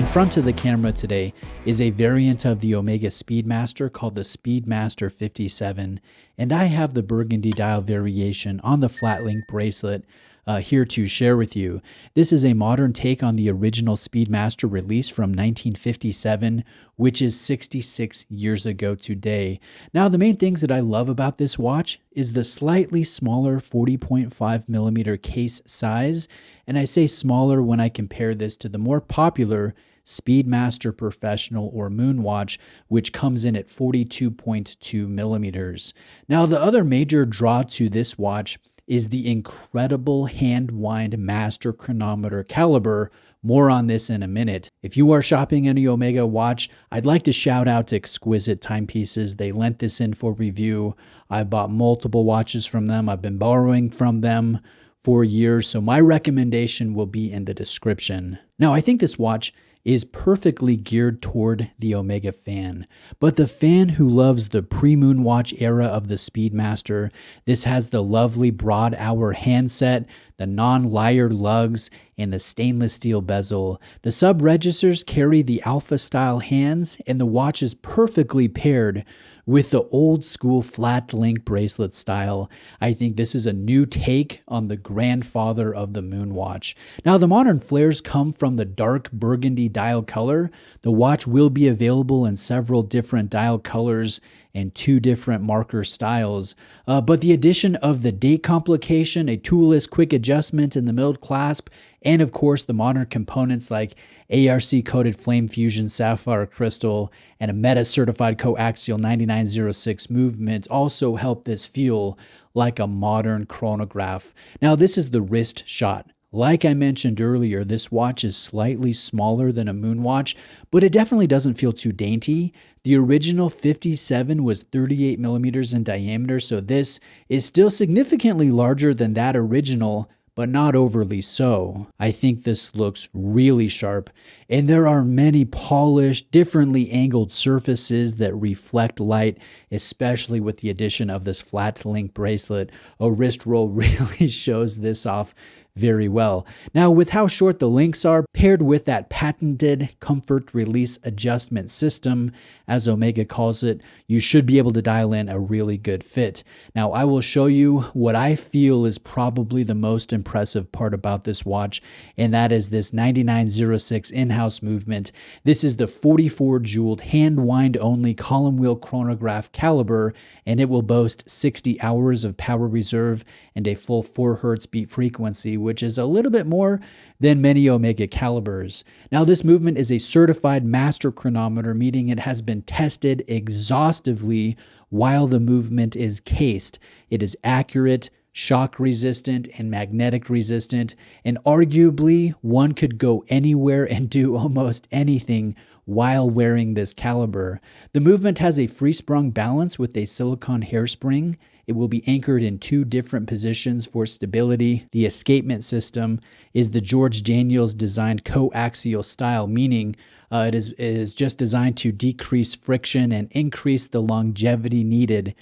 front of the camera today is a variant of the Omega Speedmaster called the Speedmaster 57, and I have the burgundy dial variation on the flat link bracelet here to share with you. This is a modern take on the original Speedmaster release from 1957, which is 66 years ago today. Now, the main things that I love about this watch is the slightly smaller 40.5 millimeter case size, and I say smaller when I compare this to the more popular Speedmaster Professional or Moon watch, which comes in at 42.2 millimeters. Now, the other major draw to this watch is the incredible hand-wind Master Chronometer caliber. More on this in a minute. If you are shopping any Omega watch, I'd like to shout out to Exquisite Timepieces. They lent this in for review. I bought multiple watches from them. I've been borrowing from them for years, so my recommendation will be in the description. Now, I think this watch is perfectly geared toward the Omega fan, but the fan who loves the pre-Moon watch era of the Speedmaster. This has the lovely broad hour handset, the non-lyre lugs, and the stainless steel bezel. The sub-registers carry the Alpha style hands, and the watch is perfectly paired with the old school flat link bracelet style. I think this is a new take on the grandfather of the Moon watch. Now, the modern flares come from the dark burgundy dial color. The watch will be available in several different dial colors and 2 different marker styles. But the addition of the date complication, a toolless quick adjustment in the milled clasp, and of course the modern components like ARC-coated flame fusion sapphire crystal and a meta-certified coaxial 9906 movement also help this feel like a modern chronograph. Now, this is the wrist shot. Like I mentioned earlier, this watch is slightly smaller than a Moon watch, but it definitely doesn't feel too dainty. The original 57 was 38 millimeters in diameter, so this is still significantly larger than that original, but not overly so. I think this looks really sharp, and there are many polished, differently angled surfaces that reflect light, especially with the addition of this flat link bracelet. A wrist roll really shows this off very well. Now, with how short the links are, paired with that patented comfort release adjustment system, as Omega calls it, you should be able to dial in a really good fit. Now, I will show you what I feel is probably the most impressive part about this watch, and that is this 9906 in-house movement. This is the 44 jeweled hand wind only column wheel chronograph caliber, and it will boast 60 hours of power reserve and a full 4 hertz beat frequency, which is a little bit more than many Omega calibers. Now, this movement is a certified master chronometer, meaning it has been tested exhaustively while the movement is cased. It is accurate, shock resistant, and magnetic resistant, and arguably one could go anywhere and do almost anything while wearing this caliber. The movement has a free-sprung balance with a silicone hairspring. It will be anchored in 2 different positions for stability. The escapement system is the George Daniels designed coaxial style, meaning it is just designed to decrease friction and increase the longevity needed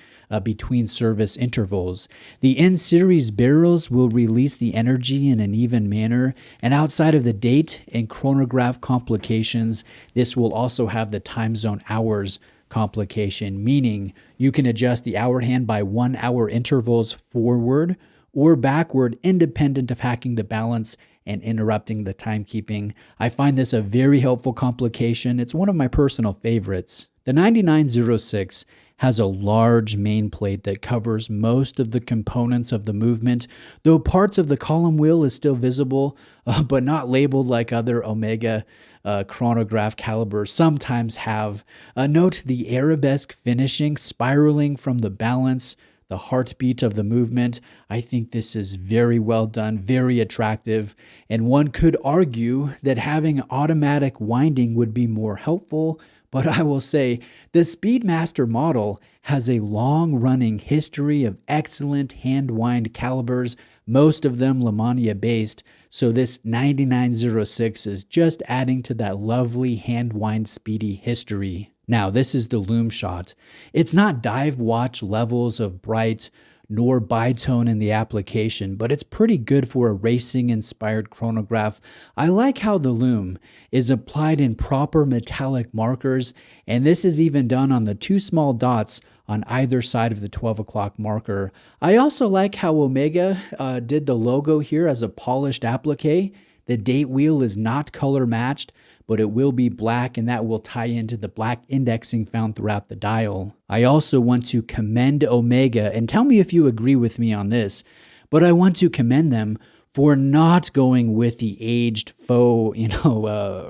between service intervals. The N-series barrels will release the energy in an even manner, and outside of the date and chronograph complications, this will also have the time zone hours complication, meaning you can adjust the hour hand by 1 hour intervals forward or backward, independent of hacking the balance and interrupting the timekeeping. I find this a very helpful complication. It's one of my personal favorites. The 9906 has a large main plate that covers most of the components of the movement, though parts of the column wheel is still visible, but not labeled like other Omega chronograph calibers sometimes have. Note the arabesque finishing spiraling from the balance, the heartbeat of the movement. I think this is very well done, very attractive, and one could argue that having automatic winding would be more helpful, but I will say the Speedmaster model has a long-running history of excellent hand-wind calibers, most of them Lemania-based, so this 9906 is just adding to that lovely hand-wind Speedy history. Now, this is the Lume shot. It's not dive watch levels of bright, nor bitone in the application, but it's pretty good for a racing-inspired chronograph. I like how the lume is applied in proper metallic markers, and this is even done on the two small dots on either side of the 12 o'clock marker. I also like how Omega did the logo here as a polished applique. The date wheel is not color matched, but it will be black, and that will tie into the black indexing found throughout the dial. I also want to commend Omega, and tell me if you agree with me on this, but I want to commend them for not going with the aged faux,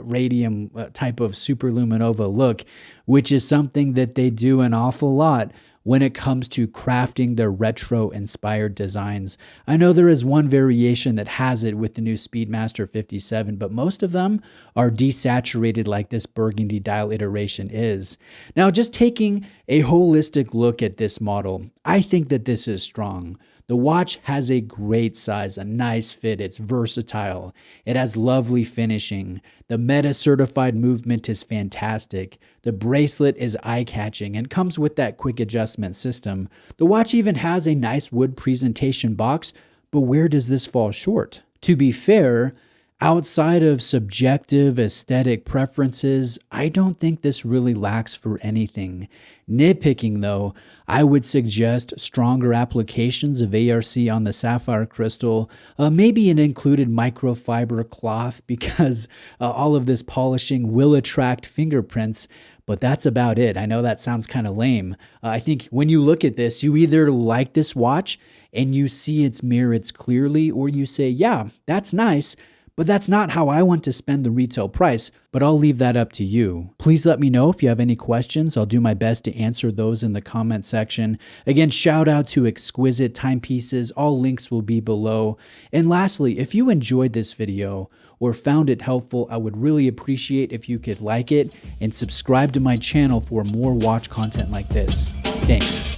radium type of superluminova look, which is something that they do an awful lot when it comes to crafting their retro-inspired designs. I know there is one variation that has it with the new Speedmaster 57, but most of them are desaturated like this burgundy dial iteration is. Now, just taking a holistic look at this model, I think that this is strong. The watch has a great size, a nice fit, it's versatile, it has lovely finishing, the Meta certified movement is fantastic, the bracelet is eye-catching and comes with that quick adjustment system. The watch even has a nice wood presentation box, but where does this fall short? To be fair, outside of subjective aesthetic preferences, I don't think this really lacks for anything. Nitpicking though, I would suggest stronger applications of ARC on the sapphire crystal, maybe an included microfiber cloth because all of this polishing will attract fingerprints, but that's about it. I know that sounds kind of lame. I think when you look at this, you either like this watch and you see its merits clearly, or you say, yeah, that's nice, but that's not how I want to spend the retail price, but I'll leave that up to you. Please let me know if you have any questions. I'll do my best to answer those in the comment section. Again, shout out to Exquisite Timepieces. All links will be below. And lastly, if you enjoyed this video or found it helpful, I would really appreciate if you could like it and subscribe to my channel for more watch content like this. Thanks.